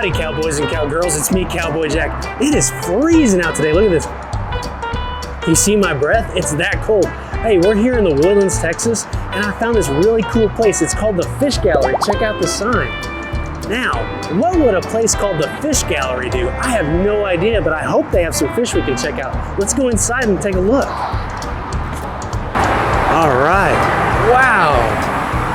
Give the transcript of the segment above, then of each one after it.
Howdy, cowboys and cowgirls. It's me, Cowboy Jack. It is freezing out today. Look at this. You see my breath? It's that cold. Hey, we're here in the Woodlands, Texas, and I found this really cool place. It's called the Fish Gallery. Check out the sign. Now, what would a place called the Fish Gallery do? I have no idea, but I hope they have some fish we can check out. Let's go inside and take a look. All right. Wow.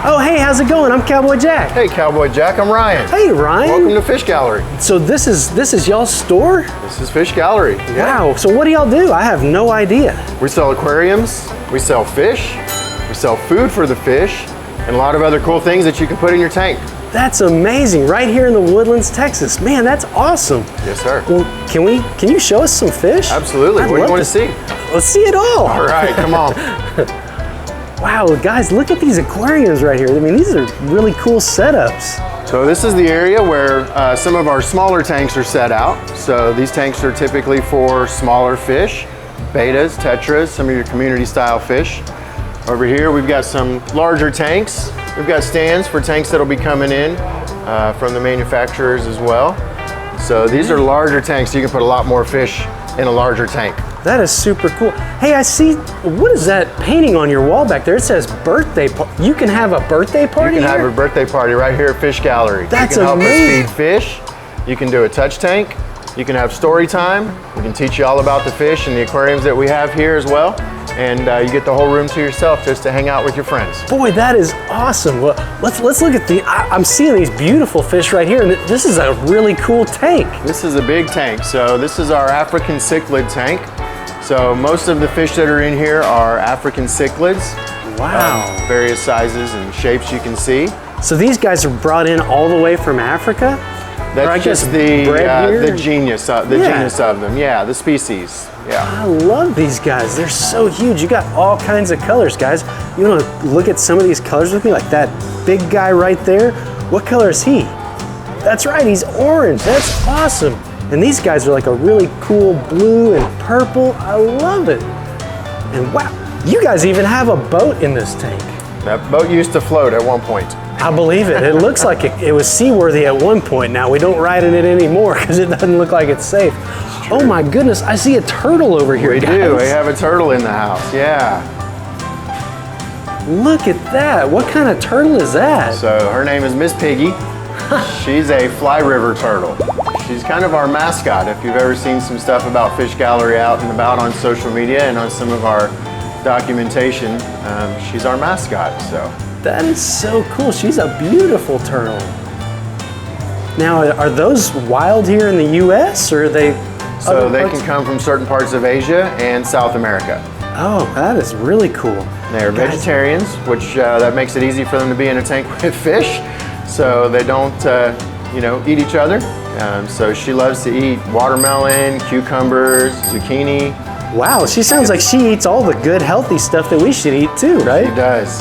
Oh, hey, how's it going? I'm Cowboy Jack. Hey, Cowboy Jack, I'm Ryan. Hey, Ryan. Welcome to Fish Gallery. So this is y'all's store? This is Fish Gallery. Yeah. Wow, so what do y'all do? I have no idea. We sell aquariums, we sell fish, we sell food for the fish, and a lot of other cool things that you can put in your tank. That's amazing, right here in the Woodlands, Texas. Man, that's awesome. Yes, sir. Well, can you show us some fish? Absolutely. What do you want to see? Let's see it all. All right, come on. Wow, guys, look at these aquariums right here. I mean, these are really cool setups. So this is the area where some of our smaller tanks are set out. So these tanks are typically for smaller fish, betas, tetras, some of your community style fish. Over here, we've got some larger tanks. We've got stands for tanks that'll be coming in from the manufacturers as well. So these are larger tanks, so you can put a lot more fish in a larger tank. That is super cool. Hey, I see, what is that painting on your wall back there? It says birthday party. You can have a birthday party You can here? have a birthday party right here at Fish Gallery. That's you can amazing. help us feed fish. You can do a touch tank. You can have story time. We can teach you all about the fish and the aquariums that we have here as well. And you get the whole room to yourself just to hang out with your friends. Boy, that is awesome. Well, let's look at I'm seeing these beautiful fish right here, and this is a really cool tank. This is a big tank. So this is our African cichlid tank. So most of the fish that are in here are African cichlids. Wow. Various sizes and shapes you can see. So these guys are brought in all the way from Africa? That's just the genus of them. Yeah, the species. Yeah. I love these guys. They're so huge. You got all kinds of colors, guys. You want to look at some of these colors with me? Like that big guy right there. What color is he? That's right, he's orange. That's awesome. And these guys are like a really cool blue and purple. I love it. And wow, you guys even have a boat in this tank. That boat used to float at one point. I believe it. It looks like it was seaworthy at one point. Now we don't ride in it anymore because it doesn't look like it's safe. Oh my goodness, I see a turtle over here, guys. We do, we have a turtle in the house, yeah. Look at that, what kind of turtle is that? So her name is Miss Piggy. She's a fly river turtle. She's kind of our mascot. If you've ever seen some stuff about Fish Gallery out and about on social media and on some of our documentation, she's our mascot, so. That is so cool. She's a beautiful turtle. Now, are those wild here in the U.S. or are they? So they can come from certain parts of Asia and South America. Oh, that is really cool. They're vegetarians, which that makes it easy for them to be in a tank with fish, so they don't, eat each other. So she loves to eat watermelon, cucumbers, zucchini. Wow, she sounds like she eats all the good, healthy stuff that we should eat too, right? She does.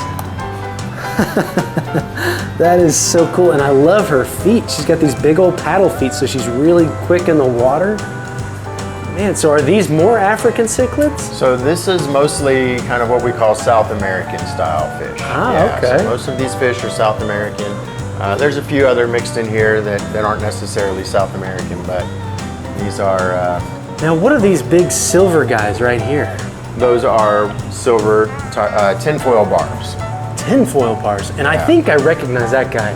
That is so cool, and I love her feet. She's got these big old paddle feet, so she's really quick in the water. Man, so are these more African cichlids? So this is mostly kind of what we call South American style fish. Ah, yeah, okay. So most of these fish are South American. There's a few other mixed in here that aren't necessarily South American, but these are... Now, what are these big silver guys right here? Those are silver tinfoil barbs. Tinfoil bars, and I think I recognize that guy.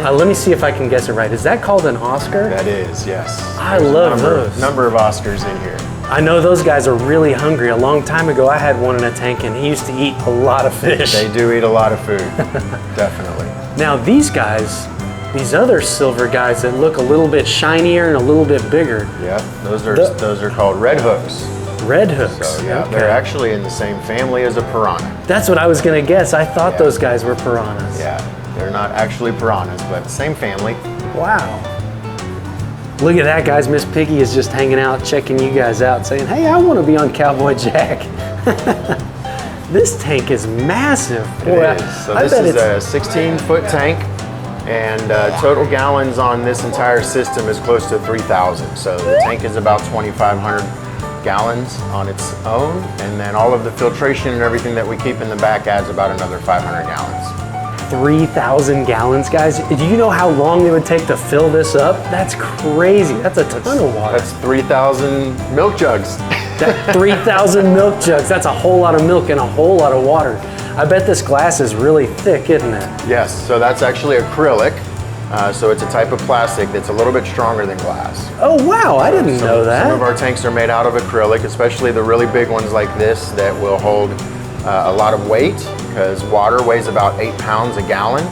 Let me see if I can guess it right. Is that called an Oscar? That is, yes. I love those. Number of Oscars in here. I know those guys are really hungry. A long time ago, I had one in a tank, and he used to eat a lot of fish. They do eat a lot of food, definitely. Now these guys, these other silver guys that look a little bit shinier and a little bit bigger. Yeah, those are called red hooks. Red hooks. So yeah, okay. They're actually in the same family as a piranha. That's what I was gonna guess. I thought those guys were piranhas. Yeah, they're not actually piranhas, but same family. Wow. Look at that, guys. Miss Piggy is just hanging out, checking you guys out, saying, hey, I want to be on Cowboy Jack. This tank is massive. Boy, it is. So this is a 16-foot tank, and total gallons on this entire system is close to 3,000. So the tank is about 2,500 gallons on its own, and then all of the filtration and everything that we keep in the back adds about another 500 gallons. 3,000 gallons, guys. Do you know how long it would take to fill this up? That's crazy. That's a ton of water. That's 3,000 milk jugs. 3,000 milk jugs. That's a whole lot of milk and a whole lot of water. I bet this glass is really thick, isn't it? Yes, so that's actually acrylic. So it's a type of plastic that's a little bit stronger than glass. Oh wow, I didn't know that. Some of our tanks are made out of acrylic, especially the really big ones like this that will hold a lot of weight, because water weighs about 8 pounds a gallon.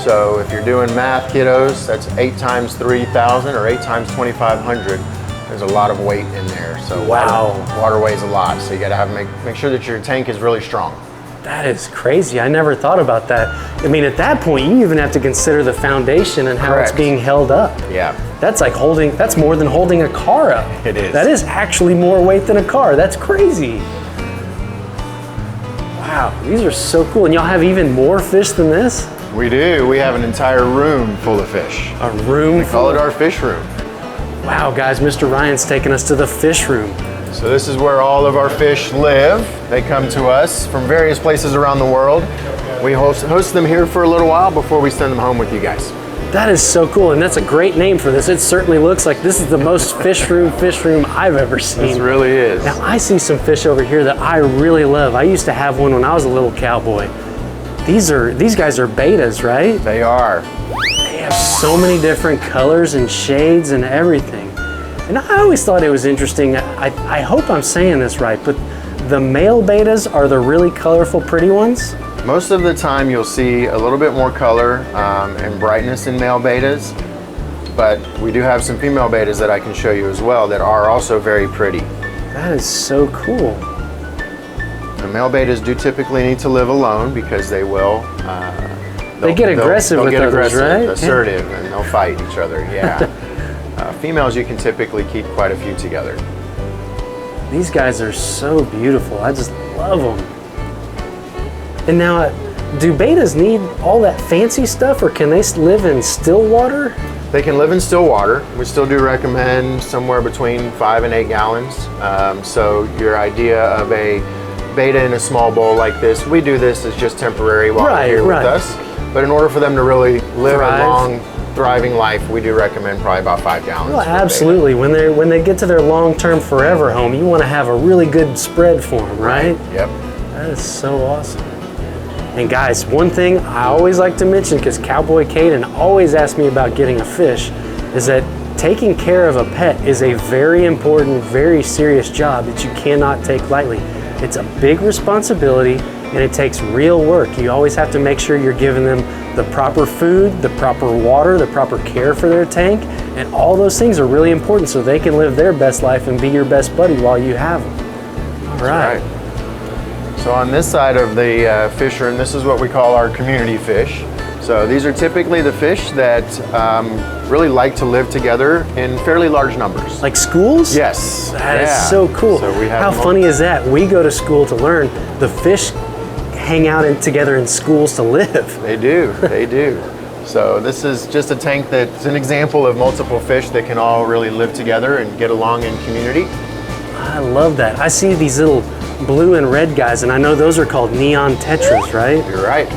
So if you're doing math, kiddos, that's 8 times 3,000 or 8 times 2,500. There's a lot of weight in there. So wow, water weighs a lot. So you gotta have make sure that your tank is really strong. That is crazy. I never thought about that. I mean, at that point, you even have to consider the foundation and how Correct. it's being held up. Yeah. That's like that's more than holding a car up. It is. That is actually more weight than a car. That's crazy. Wow, these are so cool. And y'all have even more fish than this? We do. We have an entire room full of fish. A room We call it our fish room. Wow, guys, Mr. Ryan's taking us to the fish room. So this is where all of our fish live. They come to us from various places around the world. We host them here for a little while before we send them home with you guys. That is so cool, and that's a great name for this. It certainly looks like this is the most fish room I've ever seen. This really is. Now I see some fish over here that I really love. I used to have one when I was a little cowboy. These guys are betas, right? They are. They have so many different colors and shades and everything. And I always thought it was interesting. I hope I'm saying this right, but the male betas are the really colorful, pretty ones? Most of the time you'll see a little bit more color and brightness in male betas, but we do have some female betas that I can show you as well that are also very pretty. That is so cool. The male betas do typically need to live alone because they will. They get aggressive with others, right? Assertive, and they'll fight each other, yeah. Females, you can typically keep quite a few together. These guys are so beautiful. I just love them. And now, do betas need all that fancy stuff, or can they live in still water? They can live in still water. We still do recommend somewhere between 5 and 8 gallons. So your idea of a beta in a small bowl like this, we do this as just temporary while they're here with us. But in order for them to really live a long, thriving life, we do recommend probably about 5 gallons. Well, absolutely. When they get to their long-term forever home, you want to have a really good spread for them, right? Yep. That is so awesome. And guys, one thing I always like to mention, because Cowboy Caden always asks me about getting a fish, is that taking care of a pet is a very important, very serious job that you cannot take lightly. It's a big responsibility, and it takes real work. You always have to make sure you're giving them the proper food, the proper water, the proper care for their tank, and all those things are really important so they can live their best life and be your best buddy while you have them. All right. So on this side of the fish room, this is what we call our community fish. So these are typically the fish that really like to live together in fairly large numbers. Like schools? Yes. That is so cool. So we have How funny is that? We go to school to learn. The fish hang out together in schools to live. They do, they do. So this is just a tank that's an example of multiple fish that can all really live together and get along in community. I love that. I see these little blue and red guys, and I know those are called neon tetras, right? You're right,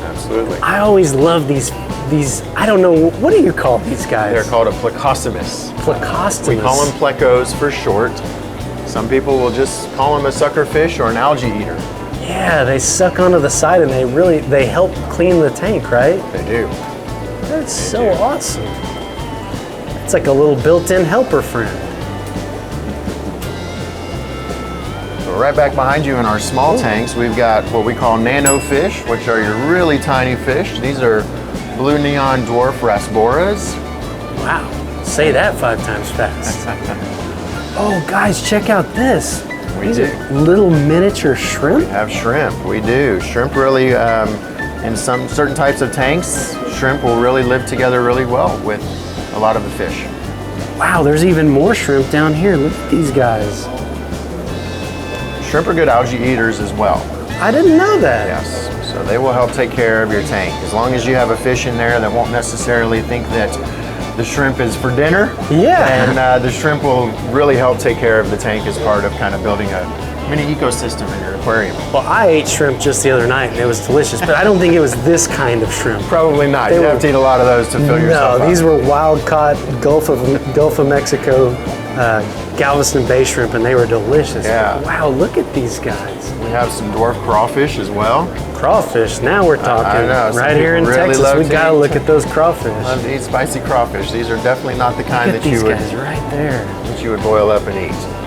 absolutely. I always love these, I don't know, what do you call these guys? They're called a plecostomus. Plecostomus. We call them plecos for short. Some people will just call them a sucker fish or an algae eater. Yeah, they suck onto the side and they help clean the tank, right? They do. That's so awesome. It's like a little built-in helper friend. So right back behind you in our small tanks, we've got what we call nano fish, which are your really tiny fish. These are blue neon dwarf rasboras. Wow, say that 5 times fast. Oh, guys, check out this. These are little miniature shrimp? We have shrimp, we do. Shrimp really, in some certain types of tanks, shrimp will really live together really well with a lot of the fish. Wow, there's even more shrimp down here. Look at these guys. Shrimp are good algae eaters as well. I didn't know that. Yes, so they will help take care of your tank. As long as you have a fish in there that won't necessarily think that the shrimp is for dinner. Yeah. And the shrimp will really help take care of the tank as part of kind of building a mini ecosystem in your aquarium. Well, I ate shrimp just the other night and it was delicious, but I don't think it was this kind of shrimp. Probably not. You have to eat a lot of those to fill yourself up. No, these were wild caught Gulf of Mexico Galveston Bay shrimp, and they were delicious. Yeah. Wow, look at these guys. We have some dwarf crawfish as well. Crawfish, now we're talking. I know. Right here in Texas, we gotta look at those crawfish. Love to eat spicy crawfish. These are definitely not the kind Look at that these guys right there. that you would boil up and eat.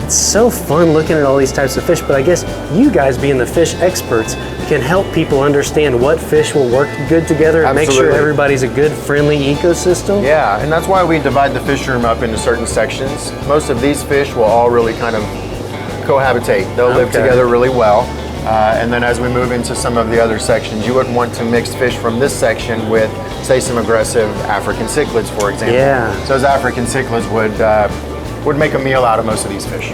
It's so fun looking at all these types of fish, but I guess you guys being the fish experts can help people understand what fish will work good together and make sure everybody's a good, friendly ecosystem. Yeah, and that's why we divide the fish room up into certain sections. Most of these fish will all really kind of cohabitate. They'll live together really well. And then as we move into some of the other sections, you wouldn't want to mix fish from this section with, say, some aggressive African cichlids, for example. Yeah. So those African cichlids would make a meal out of most of these fish.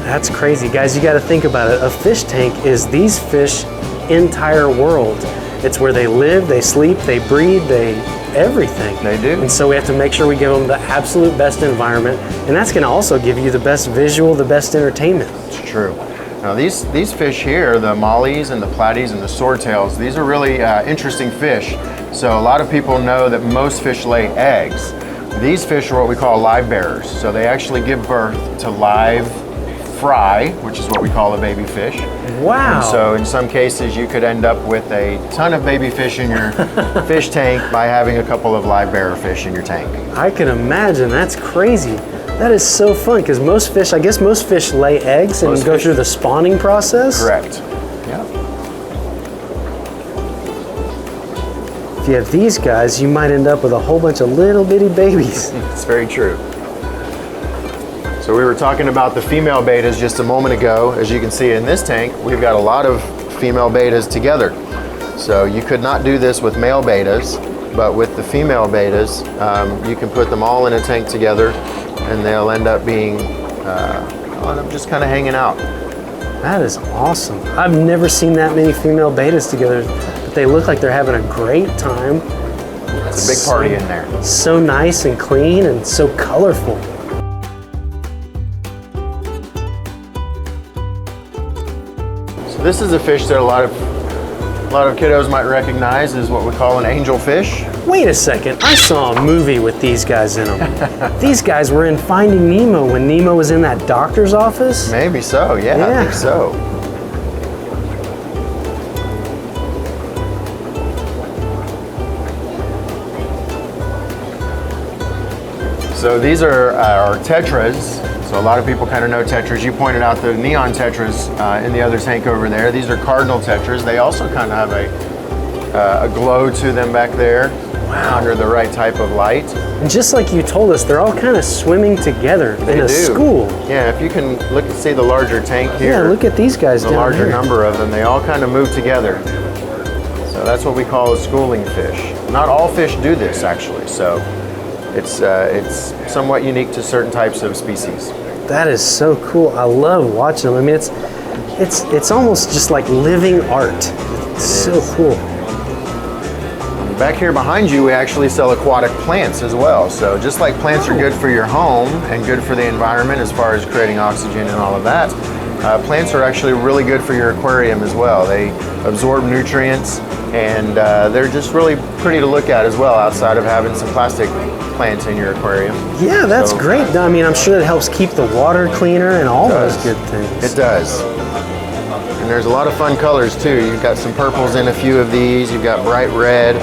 That's crazy, guys. You got to think about it. A fish tank is these fish entire world. It's where they live, they sleep, they breed, everything. They do. And so we have to make sure we give them the absolute best environment, and that's going to also give you the best visual, the best entertainment. It's true. Now these fish here, the mollies and the platies and the swordtails, these are really interesting fish. So a lot of people know that most fish lay eggs. These fish are what we call live bearers. So they actually give birth to live fry, which is what we call a baby fish. Wow. And so in some cases you could end up with a ton of baby fish in your fish tank by having a couple of live bearer fish in your tank. I can imagine. That's crazy. That is so fun because most fish, I guess most fish lay eggs and go through the spawning process. Correct. Yeah. If you have these guys, you might end up with a whole bunch of little bitty babies. It's very true. So we were talking about the female betas just a moment ago. As you can see in this tank, we've got a lot of female betas together. So you could not do this with male betas, but with the female betas, you can put them all in a tank together and they'll end up being, just kind of hanging out. That is awesome. I've never seen that many female betas together, but they look like they're having a great time. It's a big party in there. So nice and clean and so colorful. So this is a fish that a lot of kiddos might recognize as what we call an angelfish. Wait a second, I saw a movie with these guys in them. These guys were in Finding Nemo when Nemo was in that doctor's office? Maybe so, yeah. I think so. So these are our tetras. So a lot of people kind of know tetras. You pointed out the neon tetras in the other tank over there. These are cardinal tetras. They also kind of have a glow to them back there. Wow. Under the right type of light. And just like you told us, they're all kind of swimming together in a school. Yeah, if you can look and see the larger tank here. Yeah, look at these guys down here. The larger number of them, they all kind of move together. So that's what we call a schooling fish. Not all fish do this actually, so it's somewhat unique to certain types of species. That is so cool. I love watching them. I mean, it's almost just like living art. It's so cool. Back here behind you, we actually sell aquatic plants as well. So just like plants are good for your home and good for the environment as far as creating oxygen and all of that, plants are actually really good for your aquarium as well. They absorb nutrients and they're just really pretty to look at as well outside of having some plastic plants in your aquarium. Yeah, that's great. I mean, I'm sure it helps keep the water cleaner and all those good things. It does. And there's a lot of fun colors too. You've got some purples in a few of these. You've got bright red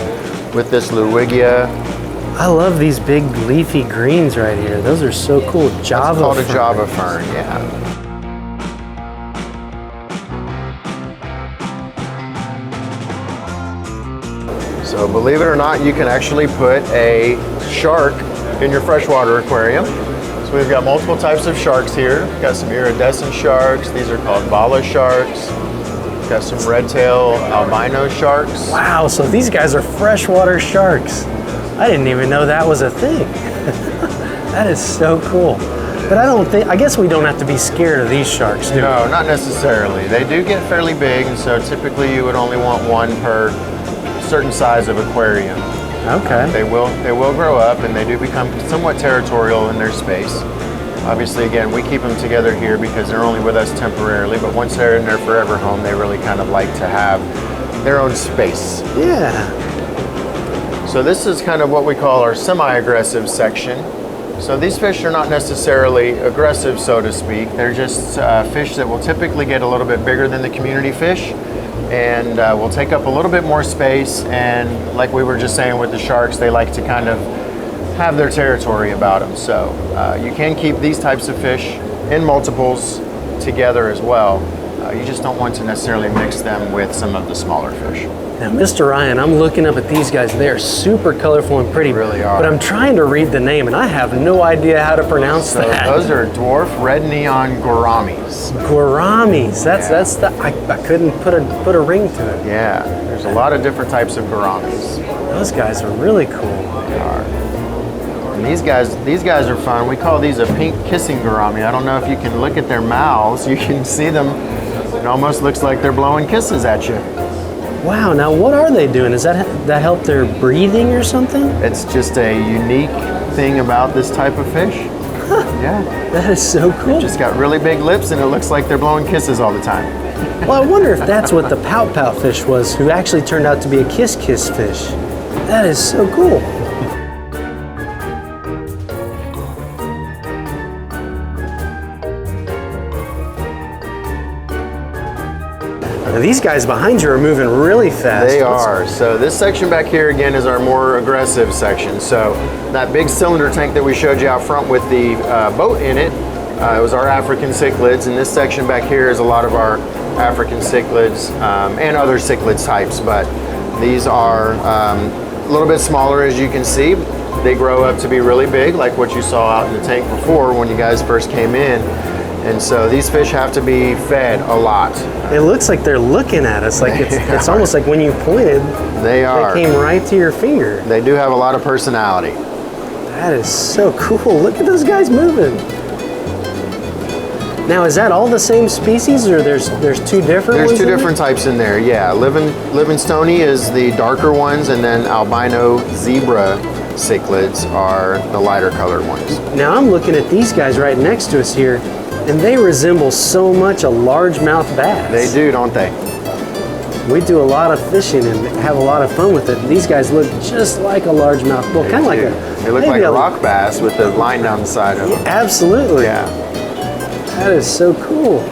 with this Lewigia. I love these big leafy greens right here. Those are so cool. Java It's called fern. a Java fern, yeah. So believe it or not, you can actually put a shark in your freshwater aquarium. So we've got multiple types of sharks here. We've got some iridescent sharks. These are called bala sharks. We've got some red-tail albino sharks. Wow, so these guys are freshwater sharks. I didn't even know that was a thing. That is so cool. But I guess we don't have to be scared of these sharks, do we? No, not necessarily. They do get fairly big, and so typically you would only want one per certain size of aquarium. Okay. They will grow up, and they do become somewhat territorial in their space. Obviously, again, we keep them together here because they're only with us temporarily, but once they're in their forever home, they really kind of like to have their own space. Yeah. So this is kind of what we call our semi-aggressive section. So these fish are not necessarily aggressive, so to speak. They're just fish that will typically get a little bit bigger than the community fish, and will take up a little bit more space. And like we were just saying with the sharks, they like to kind of have their territory about them. So you can keep these types of fish in multiples together as well. You just don't want to necessarily mix them with some of the smaller fish. Now, Mr. Ryan, I'm looking up at these guys. They're super colorful and pretty. They really are. But I'm trying to read the name, and I have no idea how to pronounce that. Those are dwarf red neon gouramis. Gouramis. That's the. I couldn't put a ring to it. Yeah, there's a lot of different types of gouramis. Those guys are really cool. They are. And these guys are fun. We call these a pink kissing gourami. I don't know if you can look at their mouths. You can see them. It almost looks like they're blowing kisses at you. Wow, now what are they doing? Does that help their breathing or something? It's just a unique thing about this type of fish. Huh. Yeah. That is so cool. Just got really big lips, and it looks like they're blowing kisses all the time. Well, I wonder if that's what the pout-pout fish was, who actually turned out to be a kiss-kiss fish. That is so cool. These guys behind you are moving really fast. They are. So this section back here again is our more aggressive section. So that big cylinder tank that we showed you out front with the boat in it, it was our African cichlids, and this section back here is a lot of our African cichlids and other cichlid types, but these are a little bit smaller, as you can see. They grow up to be really big, like what you saw out in the tank before when you guys first came in. And so these fish have to be fed a lot. It looks like they're looking at us. Like it's almost like when you pointed, they came right to your finger. They do have a lot of personality. That is so cool. Look at those guys moving. Now, is that all the same species, or there's two different ones? There's two different types in there, yeah. Livingstoni is the darker ones, and then albino zebra cichlids are the lighter colored ones. Now, I'm looking at these guys right next to us here, and they resemble so much a largemouth bass. They do, don't they? We do a lot of fishing and have a lot of fun with it. These guys look just like a largemouth. Well, kind of like a... They look like a rock bass with the line down the side of them. Absolutely. Yeah. That is so cool.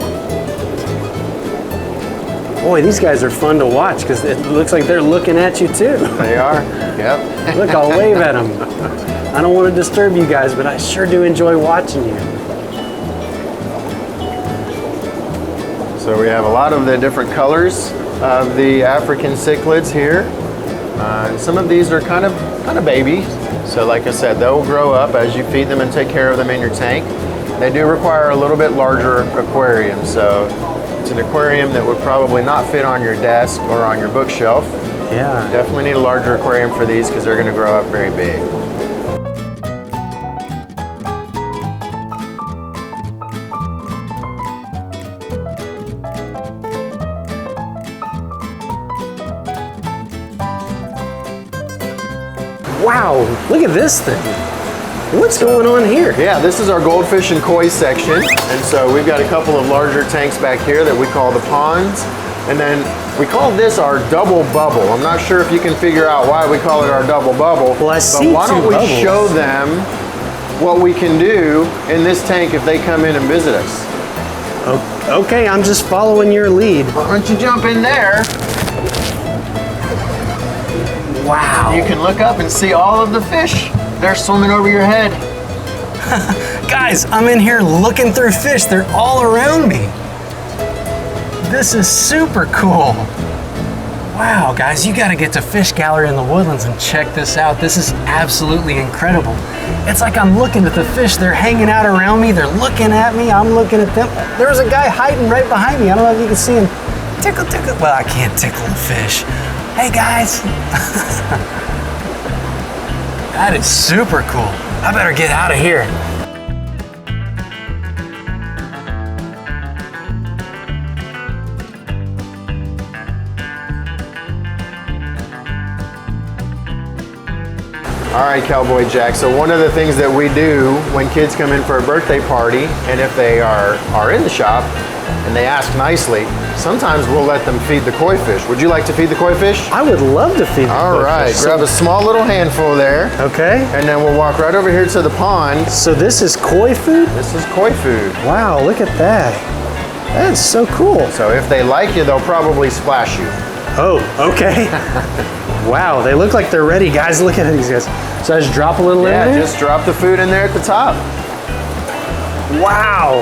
Boy, these guys are fun to watch because it looks like they're looking at you too. They are, yep. Look, I'll wave at them. I don't want to disturb you guys, but I sure do enjoy watching you. So we have a lot of the different colors of the African cichlids here. And some of these are kind of babies. So like I said, they'll grow up as you feed them and take care of them in your tank. They do require a little bit larger aquarium. So it's an aquarium that would probably not fit on your desk or on your bookshelf. Yeah. Definitely need a larger aquarium for these because they're going to grow up very big. Wow, look at this thing. What's going on here? Yeah, this is our goldfish and koi section. And so we've got a couple of larger tanks back here that we call the ponds. And then we call this our double bubble. I'm not sure if you can figure out why we call it our double bubble. Well, I see but why don't we bubbles. show them what we can do in this tank if they come in and visit us. Oh, okay, I'm just following your lead. Why don't you jump in there? Wow. You can look up and see all of the fish. They're swimming over your head. Guys, I'm in here looking through fish. They're all around me. This is super cool. Wow, guys, you gotta get to Fish Gallery in the Woodlands and check this out. This is absolutely incredible. It's like I'm looking at the fish. They're hanging out around me. They're looking at me. I'm looking at them. There's a guy hiding right behind me. I don't know if you can see him. Tickle, tickle. Well, I can't tickle the fish. Hey, guys. That is super cool. I better get out of here. All right, Cowboy Jack. So one of the things that we do when kids come in for a birthday party, and if they are in the shop and they ask nicely, sometimes we'll let them feed the koi fish. Would you like to feed the koi fish? I would love to feed the All koi right, fish. grab a small little handful there. Okay. And then we'll walk right over here to the pond. So this is koi food? This is koi food. Wow, look at that. That is so cool. So if they like you, they'll probably splash you. Oh, okay. Wow, they look like they're ready, guys. Look at these guys. So I just drop a little in there? Yeah, just drop the food in there at the top. Wow.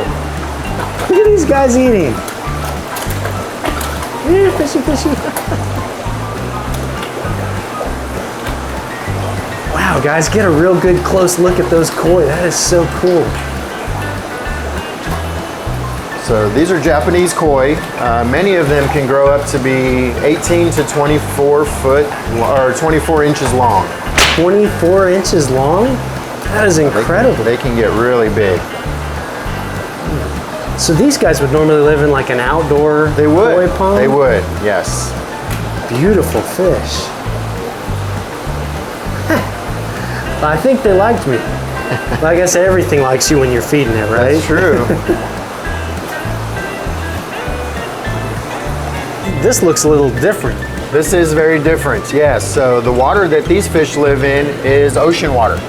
Look at these guys eating. Yeah, fishy, fishy. Wow, guys, get a real good close look at those koi. That is so cool. So these are Japanese koi. Many of them can grow up to be 18 to 24 foot or 24 inches long. 24 inches long? That is incredible. They can get really big. So these guys would normally live in like an outdoor koi pond? They would, yes. Beautiful fish. I think they liked me. Well, I guess everything likes you when you're feeding it, right? That's true. This looks a little different. This is very different, yes. So the water that these fish live in is ocean water.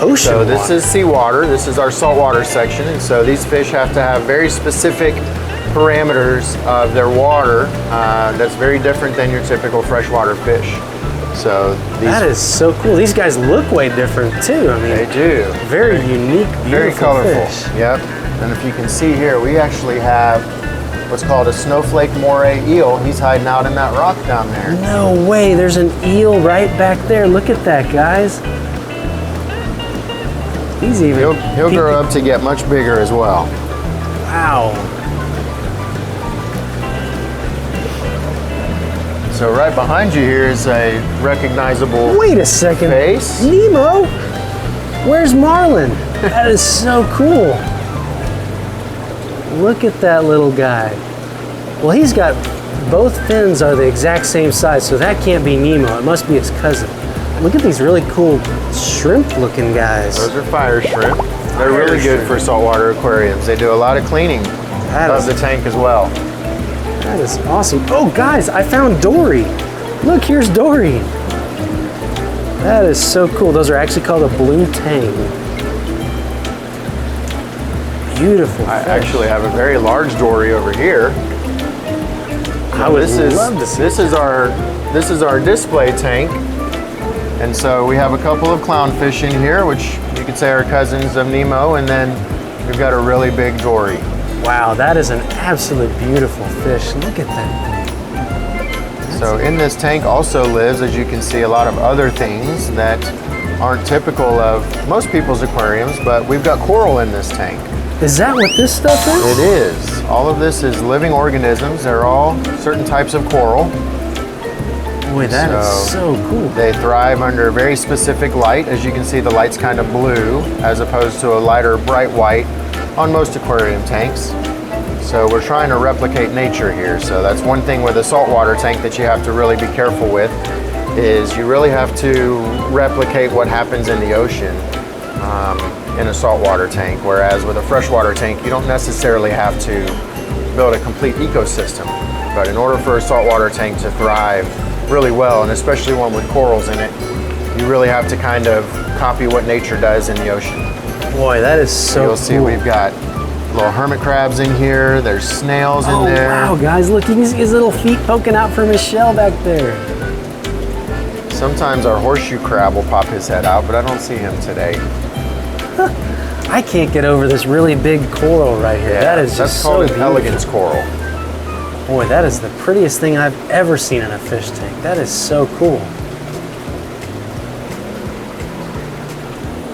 Ocean water? So this is seawater. This is our saltwater section. And so these fish have to have very specific parameters of their water that's very different than your typical freshwater fish. So that is so cool. These guys look way different too. I mean, they do. Very unique, beautiful very colorful. Fish. Yep. And if you can see here, we actually have what's called a snowflake moray eel. He's hiding out in that rock down there. No way, there's an eel right back there. Look at that, guys. He's even... He'll grow up to get much bigger as well. Wow. So right behind you here is a recognizable Wait a second. face. Nemo? Where's Marlin? That is so cool. Look at that little guy. Well, he's got, both fins are the exact same size, so that can't be Nemo. It must be his cousin. Look at these really cool shrimp-looking guys. Those are fire shrimp. They're really good for saltwater aquariums. They do a lot of cleaning of the tank as well. That is awesome. Oh, guys, I found Dory. Look, here's Dory. That is so cool. Those are actually called a blue tang. Beautiful I fish. actually have a very large dory over here. I would love to see this is our display tank, and so we have a couple of clownfish in here, which you could say are cousins of Nemo, and then we've got a really big dory. Wow, that is an absolute beautiful fish. Look at that. So in this tank also lives, as you can see, a lot of other things that aren't typical of most people's aquariums, but we've got coral in this tank. Is that what this stuff is? It is. All of this is living organisms. They're all certain types of coral. Boy, that is so cool. They thrive under very specific light. As you can see, the light's kind of blue as opposed to a lighter bright white on most aquarium tanks. So we're trying to replicate nature here. So that's one thing with a saltwater tank that you have to really be careful with, is you really have to replicate what happens in the ocean in a saltwater tank, whereas with a freshwater tank, you don't necessarily have to build a complete ecosystem. But in order for a saltwater tank to thrive really well, and especially one with corals in it, you really have to kind of copy what nature does in the ocean. Boy, that is so cool. You'll see we've got little hermit crabs in here, there's snails in there. Wow, guys, look, his little feet poking out from his shell back there. Sometimes our horseshoe crab will pop his head out, but I don't see him today. I can't get over this really big coral right here. Yeah, that is just so that's called an beautiful. elegance coral. Boy, that is the prettiest thing I've ever seen in a fish tank. That is so cool.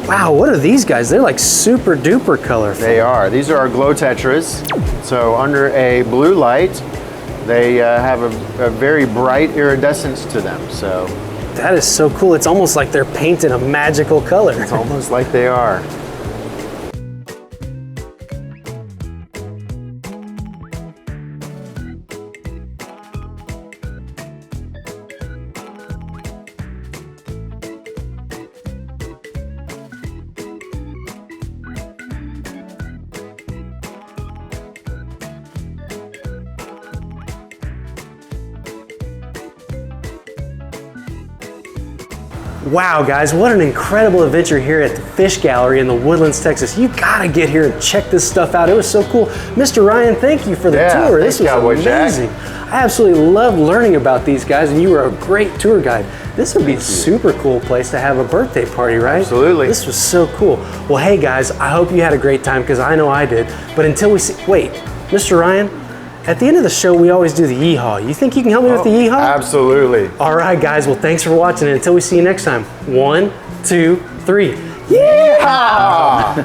Wow, what are these guys? They're like super duper colorful. They are. These are our glow tetras. So under a blue light, they have a very bright iridescence to them. So that is so cool. It's almost like they're painted a magical color. It's almost like they are. Wow, guys, what an incredible adventure here at the Fish Gallery in the Woodlands, Texas. You gotta get here and check this stuff out. It was so cool. Mr. Ryan, thank you for the tour. This was Cowboy amazing. Jack. I absolutely love learning about these guys, and you were a great tour guide. This would be a super cool place to have a birthday party, right? Absolutely. This was so cool. Well, hey guys, I hope you had a great time, because I know I did. But until we see, wait, Mr. Ryan, at the end of the show, we always do the yeehaw. You think you can help me with the yeehaw? Absolutely. All right, guys. Well, thanks for watching. And until we see you next time, 1, 2, 3. Yeehaw!